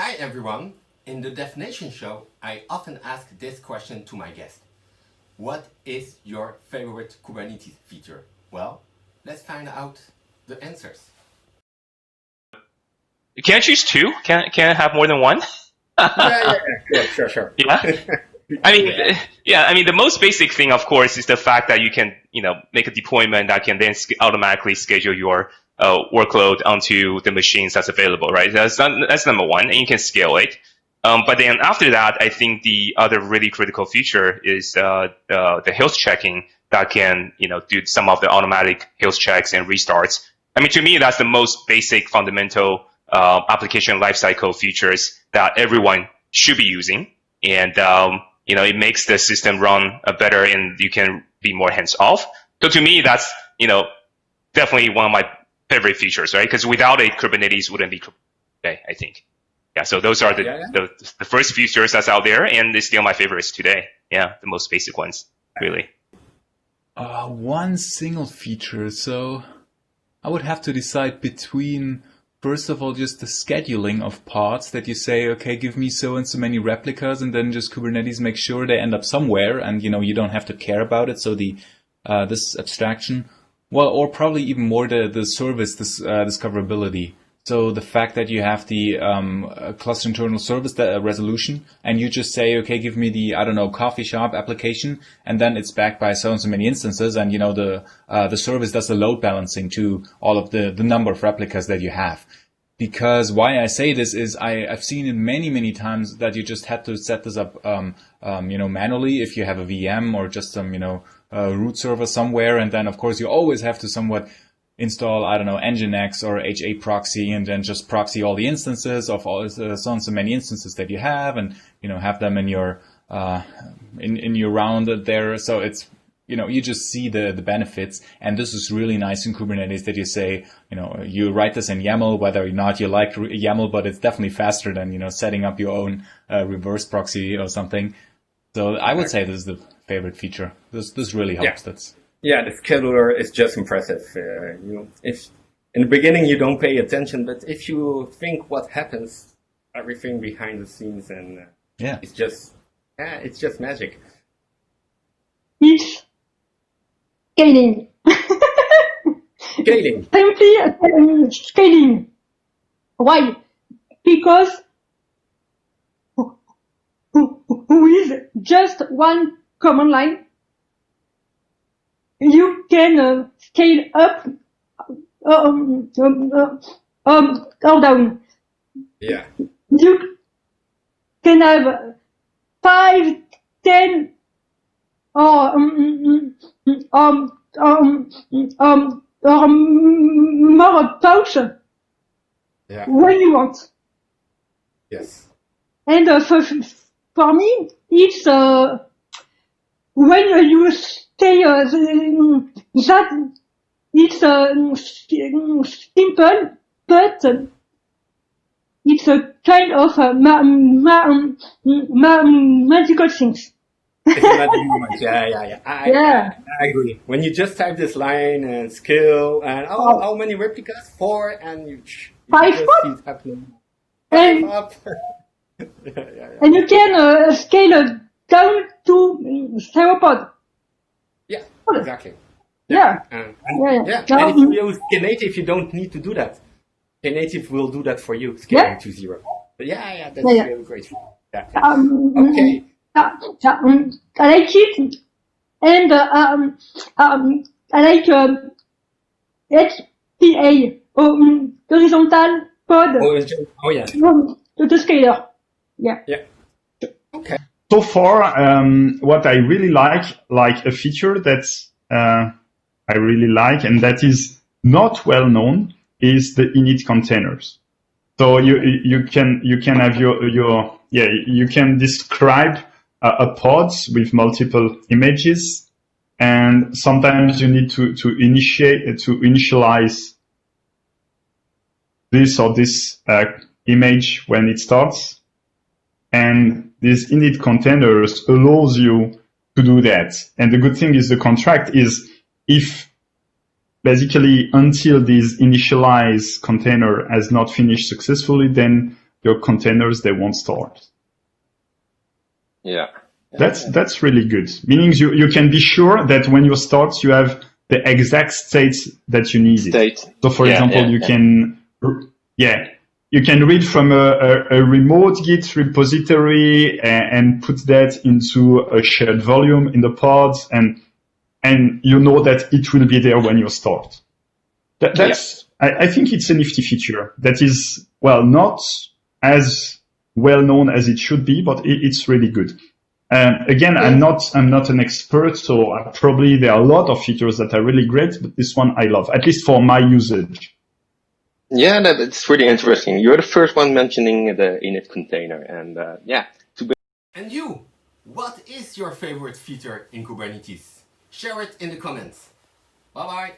Hi everyone! In the definition show, I often ask this question to my guests. What is your favorite Kubernetes feature? Well, let's find out the answers. Can I choose two? Can I have more than one? Sure. Yeah. I mean, the most basic thing, of course, is the fact that you can, make a deployment that can then automatically schedule your workload onto the machines that's available, right? That's number one, and you can scale it. But then after that, I think the other really critical feature is the health checking that can, do some of the automatic health checks and restarts. I mean, to me, that's the most basic, fundamental application lifecycle features that everyone should be using, and it makes the system run better, and you can be more hands off. So to me, that's definitely one of my favorite features, right? Because without it, Kubernetes wouldn't be today, I think. Yeah, so those are the first features that's out there, and they're still my favorites today. Yeah, the most basic ones, really. One single feature. So I would have to decide between, first of all, just the scheduling of pods that you say, okay, give me so and so many replicas, and then just Kubernetes makes sure they end up somewhere, and you don't have to care about it. So this abstraction, well, or probably even more the service discoverability. So the fact that you have the cluster internal service resolution, and you just say, okay, give me the, coffee shop application, and then it's backed by so and so many instances, and the service does the load balancing to all of the number of replicas that you have. Because why I say this is I've seen it many times that you just had to set this up manually if you have a VM or just some root server somewhere, and then of course you always have to somewhat install, Nginx or H8 proxy, and then just proxy all the instances of all so and so many instances that you have, and have them in your in your round there. So it's you just see the benefits, and this is really nice in Kubernetes that you say you write this in YAML, whether or not you like YAML, but it's definitely faster than setting up your own reverse proxy or something. So I would say this is the favorite feature. This really helps. Yeah, the scheduler is just impressive. If in the beginning you don't pay attention, but if you think what happens, everything behind the scenes, and it's just magic. It's scaling. Scaling. Simply scaling. Why? Because with just one command line, you can scale up or down. Yeah. You can have 5, 10, or more pouch when you want. Yes. And for me, it's when you say that it's simple, but it's a kind of magical things. It's a magic moment. Yeah. I agree. When you just type this line and scale and how many replicas? 4, and you 5 just see it happening. And, up. And you can scale down to 0 pod. Yeah, exactly. Yeah. And if you use Knative, you don't need to do that. Knative will do that for you, scaling to 0. But that's really great. Yeah. Okay. I like it, and I like HPA, horizontal pod. The scaler. Yeah. Okay. So far, what I really like a feature that I really like, and that is not well known, is the init containers. So you can have you can describe a pod with multiple images, and sometimes you need to initialize this or this image when it starts. And these init containers allows you to do that. And the good thing is the contract is if basically until this initialize container has not finished successfully, then your containers, they won't start. Yeah. That's really good. Meaning you can be sure that when you start, you have the exact state that you needed. So for example, you can read from a remote Git repository and put that into a shared volume in the pods, and you know that it will be there when you start. I think it's a nifty feature that is, well, not as well known as it should be, but it's really good. Again, I'm not an expert, so probably there are a lot of features that are really great, but this one I love, at least for my usage. Yeah, that's really interesting. You're the first one mentioning the init container, and And you, what is your favorite feature in Kubernetes? Share it in the comments. Bye bye.